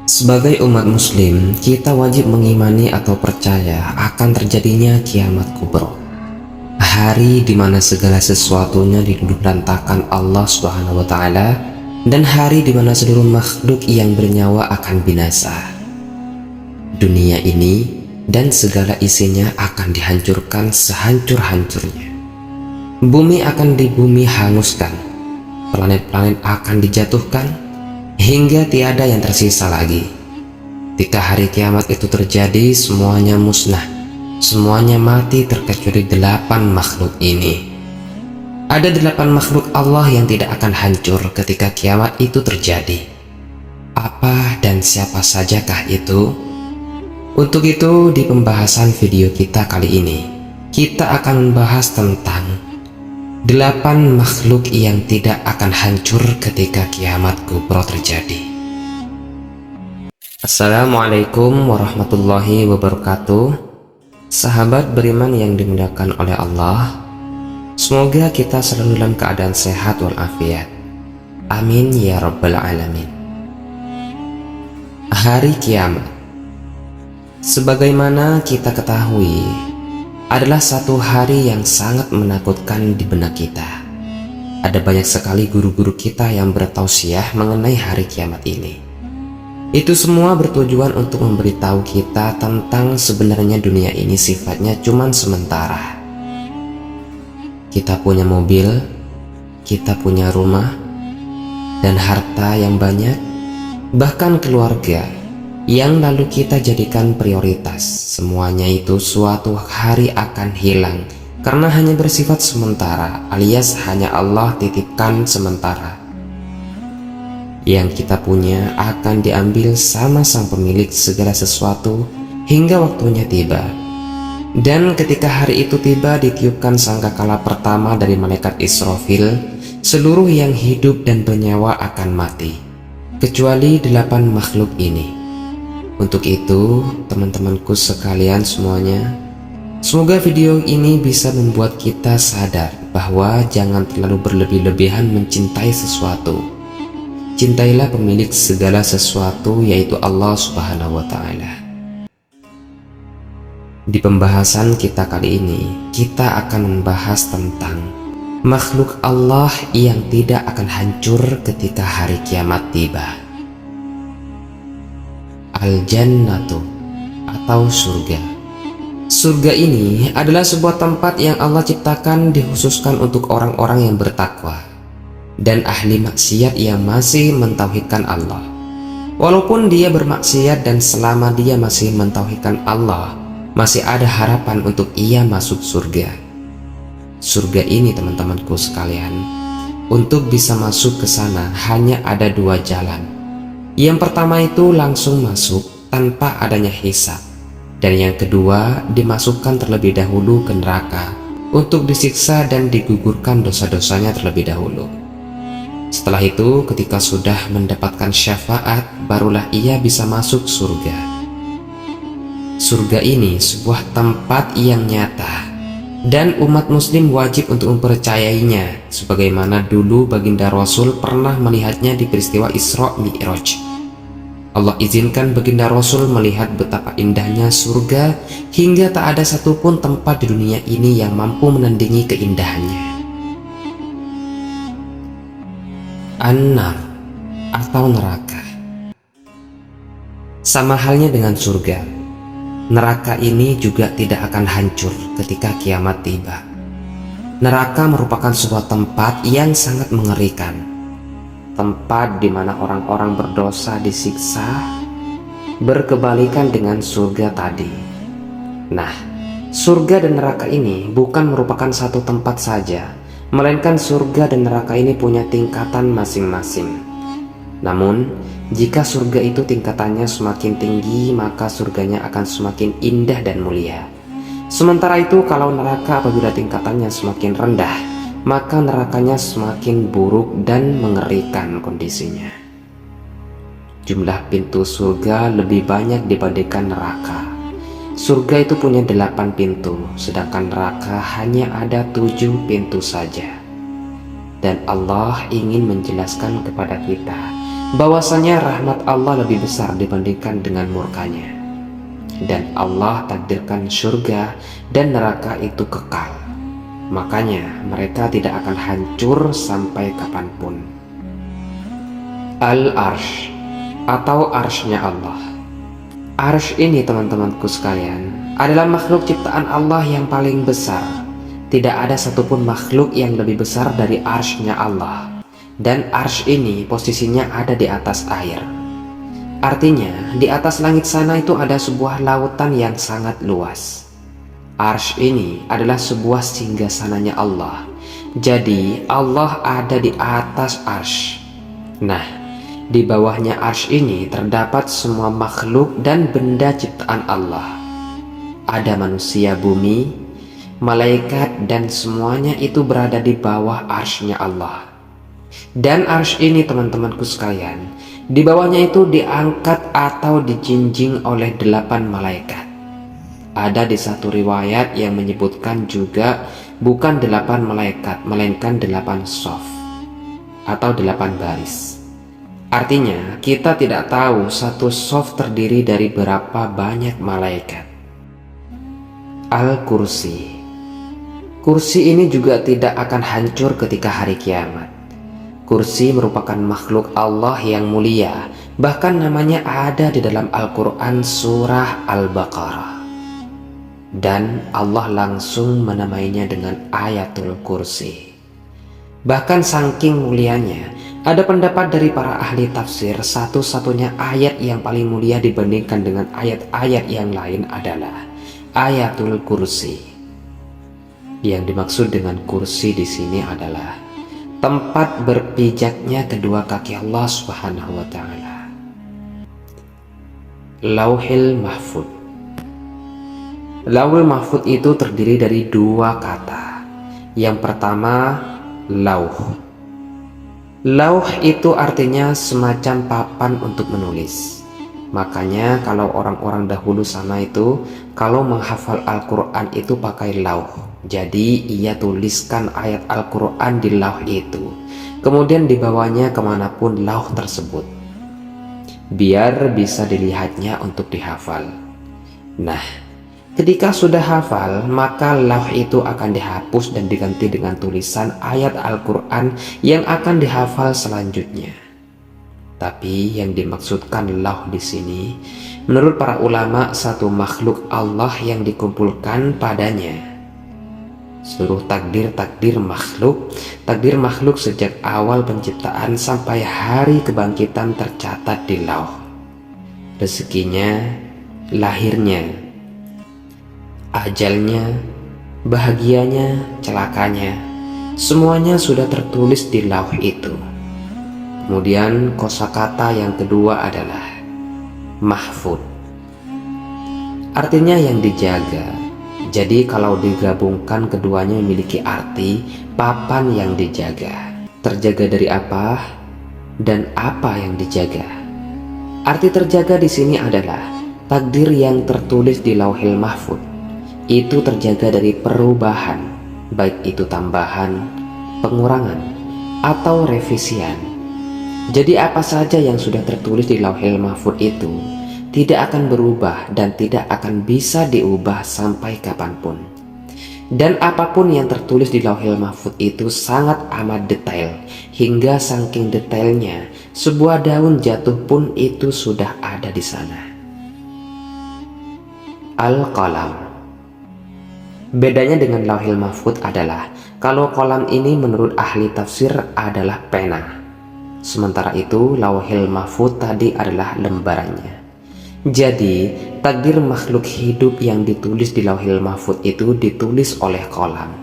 Sebagai umat muslim, kita wajib mengimani atau percaya akan terjadinya kiamat kubro. Hari di mana segala sesuatunya diluluhlantakkan Allah Subhanahu wa taala, dan hari di mana seluruh makhluk yang bernyawa akan binasa. Dunia ini dan segala isinya akan dihancurkan sehancur-hancurnya. Bumi akan dibumi hanguskan, planet-planet akan dijatuhkan, hingga tiada yang tersisa lagi. Ketika hari kiamat itu terjadi, semuanya musnah, semuanya mati terkecuali 8 makhluk ini. Ada 8 makhluk Allah yang tidak akan hancur ketika kiamat itu terjadi. Apa dan siapa sajakah itu? Untuk itu, di pembahasan video kita kali ini, kita akan membahas tentang 8 makhluk yang tidak akan hancur ketika kiamat kubro terjadi. Assalamualaikum warahmatullahi wabarakatuh. Sahabat beriman yang dimuliakan oleh Allah, semoga kita selalu dalam keadaan sehat walafiat. Amin ya rabbal alamin. Hari kiamat, sebagaimana kita ketahui, adalah satu hari yang sangat menakutkan di benak kita. Ada banyak sekali guru-guru kita yang bertausiah mengenai hari kiamat ini. Itu semua bertujuan untuk memberitahu kita tentang sebenarnya dunia ini sifatnya cuman sementara. Kita punya mobil, kita punya rumah, dan harta yang banyak, bahkan keluarga yang lalu kita jadikan prioritas. Semuanya itu suatu hari akan hilang karena hanya bersifat sementara, alias hanya Allah titipkan sementara. Yang kita punya akan diambil sama sang pemilik segala sesuatu hingga waktunya tiba. Dan ketika hari itu tiba, ditiupkan sangkakala pertama dari malaikat Israfil, seluruh yang hidup dan bernyawa akan mati, kecuali 8 makhluk ini. Untuk itu, teman-temanku sekalian semuanya, semoga video ini bisa membuat kita sadar bahwa jangan terlalu berlebih-lebihan mencintai sesuatu. Cintailah pemilik segala sesuatu, yaitu Allah Subhanahu wa taala. Di pembahasan kita kali ini, kita akan membahas tentang makhluk Allah yang tidak akan hancur ketika hari kiamat tiba. Al-Jannatu atau surga. Surga ini adalah sebuah tempat yang Allah ciptakan dikhususkan untuk orang-orang yang bertakwa dan ahli maksiat yang masih mentauhidkan Allah. Walaupun dia bermaksiat dan selama dia masih mentauhidkan Allah, masih ada harapan untuk ia masuk surga. Surga ini, teman-temanku sekalian, untuk bisa masuk ke sana hanya ada 2 jalan. Yang pertama itu langsung masuk tanpa adanya hisab, dan yang kedua dimasukkan terlebih dahulu ke neraka untuk disiksa dan digugurkan dosa-dosanya terlebih dahulu. Setelah itu, ketika sudah mendapatkan syafaat, barulah ia bisa masuk surga. Surga ini sebuah tempat yang nyata dan umat muslim wajib untuk mempercayainya, sebagaimana dulu baginda Rasul pernah melihatnya di peristiwa Isra Mi'raj. Allah izinkan baginda Rasul melihat betapa indahnya surga hingga tak ada satupun tempat di dunia ini yang mampu menandingi keindahannya. An-Nar atau neraka. Sama halnya dengan surga, neraka ini juga tidak akan hancur ketika kiamat tiba. Neraka merupakan sebuah tempat yang sangat mengerikan, tempat di mana orang-orang berdosa disiksa, berkebalikan dengan surga tadi. Nah, surga dan neraka ini bukan merupakan satu tempat saja, melainkan surga dan neraka ini punya tingkatan masing-masing. Namun, jika surga itu tingkatannya semakin tinggi, maka surganya akan semakin indah dan mulia. Sementara itu, kalau neraka apabila tingkatannya semakin rendah, maka nerakanya semakin buruk dan mengerikan kondisinya. Jumlah pintu surga lebih banyak dibandingkan neraka. Surga itu punya 8 pintu, sedangkan neraka hanya ada 7 pintu saja. Dan Allah ingin menjelaskan kepada kita bahwasanya rahmat Allah lebih besar dibandingkan dengan murkanya, dan Allah takdirkan surga dan neraka itu kekal, makanya mereka tidak akan hancur sampai kapanpun. Al-Arsh atau arsy-Nya Allah. Arsy ini teman-temanku sekalian adalah makhluk ciptaan Allah yang paling besar. Tidak ada satupun makhluk yang lebih besar dari arsy-Nya Allah. Dan arsy ini posisinya ada di atas air. Artinya di atas langit sana itu ada sebuah lautan yang sangat luas. Arsy ini adalah sebuah singgasananya Allah. Jadi Allah ada di atas arsy. Nah, di bawahnya arsy ini terdapat semua makhluk dan benda ciptaan Allah. Ada manusia bumi, malaikat, dan semuanya itu berada di bawah arsy-Nya Allah. Dan arsy ini teman-temanku sekalian, di bawahnya itu diangkat atau dijinjing oleh 8 malaikat. Ada di satu riwayat yang menyebutkan juga bukan 8 malaikat, melainkan 8 shaf atau 8 baris. Artinya kita tidak tahu satu shaf terdiri dari berapa banyak malaikat. Al-Kursi. Kursi ini juga tidak akan hancur ketika hari kiamat. Kursi merupakan makhluk Allah yang mulia, bahkan namanya ada di dalam Al-Quran surah Al-Baqarah. Dan Allah langsung menamainya dengan Ayatul Kursi. Bahkan saking mulianya, ada pendapat dari para ahli tafsir satu-satunya ayat yang paling mulia dibandingkan dengan ayat-ayat yang lain adalah Ayatul Kursi. Yang dimaksud dengan kursi di sini adalah tempat berpijaknya kedua kaki Allah Subhanahu wa Ta'ala. Lauhil Mahfud. Lauhil Mahfud itu terdiri dari 2 kata. Yang pertama, lauh. Lauh itu artinya semacam papan untuk menulis. Makanya kalau orang-orang dahulu sana itu kalau menghafal Al-Quran itu pakai lauh. Jadi ia tuliskan ayat Al-Quran di lauh itu, kemudian dibawanya kemanapun lauh tersebut, biar bisa dilihatnya untuk dihafal. Nah, ketika sudah hafal, maka lauh itu akan dihapus dan diganti dengan tulisan ayat Al-Quran yang akan dihafal selanjutnya. Tapi yang dimaksudkan lauh di sini, menurut para ulama, satu makhluk Allah yang dikumpulkan padanya seluruh takdir makhluk sejak awal penciptaan sampai hari kebangkitan tercatat di lauh. Rezekinya, lahirnya, ajalnya, bahagianya, celakanya, semuanya sudah tertulis di lauh itu. Kemudian kosakata yang kedua adalah mahfud, artinya yang dijaga. Jadi kalau digabungkan keduanya memiliki arti papan yang dijaga. Terjaga dari apa dan apa yang dijaga? Arti terjaga di sini adalah takdir yang tertulis di Lauhil Mahfud itu terjaga dari perubahan, baik itu tambahan, pengurangan, atau revisian. Jadi apa saja yang sudah tertulis di Lauhil Mahfud itu tidak akan berubah dan tidak akan bisa diubah sampai kapanpun. Dan apapun yang tertulis di Lauhil Mahfud itu sangat amat detail, hingga saking detailnya sebuah daun jatuh pun itu sudah ada di sana. Al-Qalam. Bedanya dengan Lauhil Mahfud adalah kalau qalam ini menurut ahli tafsir adalah pena, sementara itu Lauhil Mahfud tadi adalah lembarannya. Jadi takdir makhluk hidup yang ditulis di Lauhil Mahfud itu ditulis oleh kolam.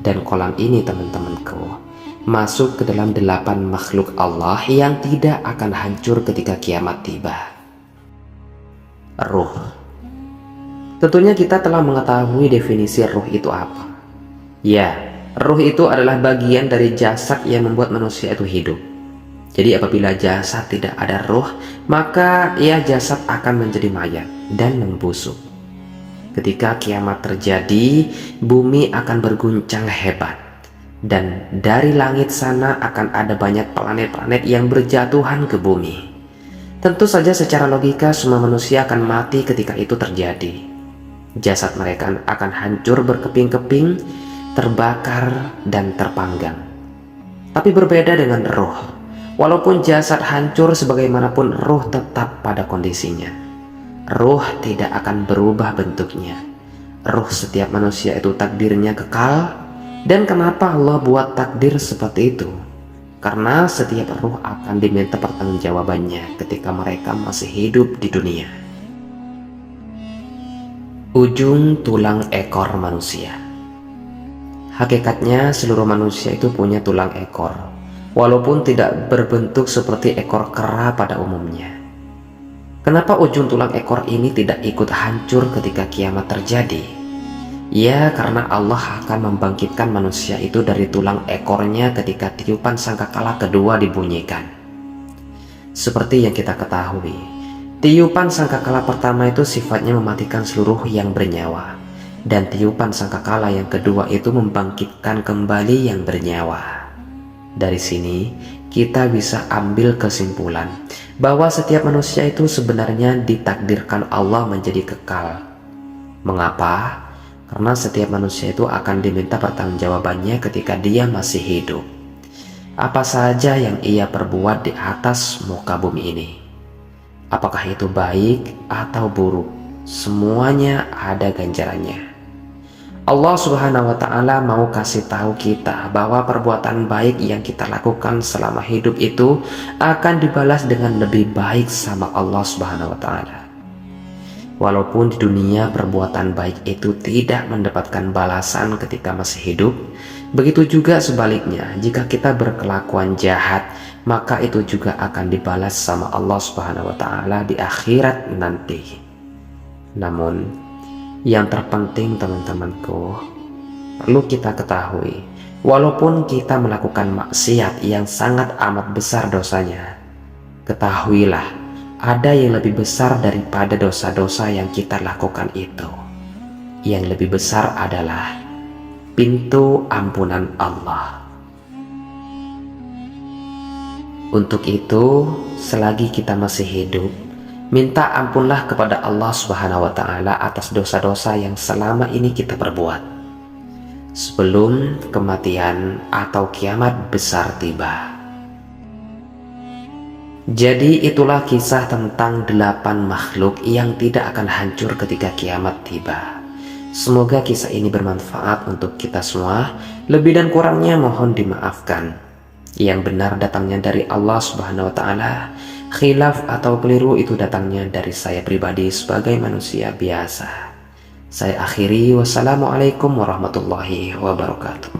Dan kolam ini teman-temanku masuk ke dalam 8 makhluk Allah yang tidak akan hancur ketika kiamat tiba. Ruh. Tentunya kita telah mengetahui definisi ruh itu apa. Ya, ruh itu adalah bagian dari jasad yang membuat manusia itu hidup. Jadi apabila jasad tidak ada ruh, maka ya jasad akan menjadi mayat dan membusuk. Ketika kiamat terjadi, bumi akan berguncang hebat. Dan dari langit sana akan ada banyak planet-planet yang berjatuhan ke bumi. Tentu saja secara logika semua manusia akan mati ketika itu terjadi. Jasad mereka akan hancur berkeping-keping, terbakar dan terpanggang. Tapi berbeda dengan roh. Walaupun jasad hancur, sebagaimanapun roh tetap pada kondisinya. Roh tidak akan berubah bentuknya. Roh setiap manusia itu takdirnya kekal. Dan kenapa Allah buat takdir seperti itu? Karena setiap ruh akan diminta pertanggungjawabannya ketika mereka masih hidup di dunia. Ujung tulang ekor manusia. Hakikatnya seluruh manusia itu punya tulang ekor, walaupun tidak berbentuk seperti ekor kera pada umumnya. Kenapa ujung tulang ekor ini tidak ikut hancur ketika kiamat terjadi? Ya, karena Allah akan membangkitkan manusia itu dari tulang ekornya ketika tiupan sangkakala kedua dibunyikan. Seperti yang kita ketahui, tiupan sangkakala pertama itu sifatnya mematikan seluruh yang bernyawa, dan tiupan sangkakala yang kedua itu membangkitkan kembali yang bernyawa. Dari sini kita bisa ambil kesimpulan bahwa setiap manusia itu sebenarnya ditakdirkan Allah menjadi kekal. Mengapa? Karena setiap manusia itu akan diminta pertanggungjawabannya ketika dia masih hidup. Apa saja yang ia perbuat di atas muka bumi ini, apakah itu baik atau buruk, semuanya ada ganjarannya. Allah Subhanahu wa Ta'ala mau kasih tahu kita bahwa perbuatan baik yang kita lakukan selama hidup itu akan dibalas dengan lebih baik sama Allah Subhanahu wa Ta'ala. Walaupun di dunia perbuatan baik itu tidak mendapatkan balasan ketika masih hidup, begitu juga sebaliknya, jika kita berkelakuan jahat, maka itu juga akan dibalas sama Allah Subhanahu wa Ta'ala di akhirat nanti. Namun, yang terpenting teman-temanku, perlu kita ketahui, walaupun kita melakukan maksiat yang sangat amat besar dosanya, ketahuilah, ada yang lebih besar daripada dosa-dosa yang kita lakukan itu. Yang lebih besar adalah pintu ampunan Allah. Untuk itu, selagi kita masih hidup, minta ampunlah kepada Allah Subhanahu wa Ta'ala atas dosa-dosa yang selama ini kita perbuat, sebelum kematian atau kiamat besar tiba. Jadi itulah kisah tentang 8 makhluk yang tidak akan hancur ketika kiamat tiba. Semoga kisah ini bermanfaat untuk kita semua. Lebih dan kurangnya mohon dimaafkan. Yang benar datangnya dari Allah Subhanahu wa Ta'ala. Khilaf atau keliru itu datangnya dari saya pribadi sebagai manusia biasa. Saya akhiri, wassalamualaikum warahmatullahi wabarakatuh.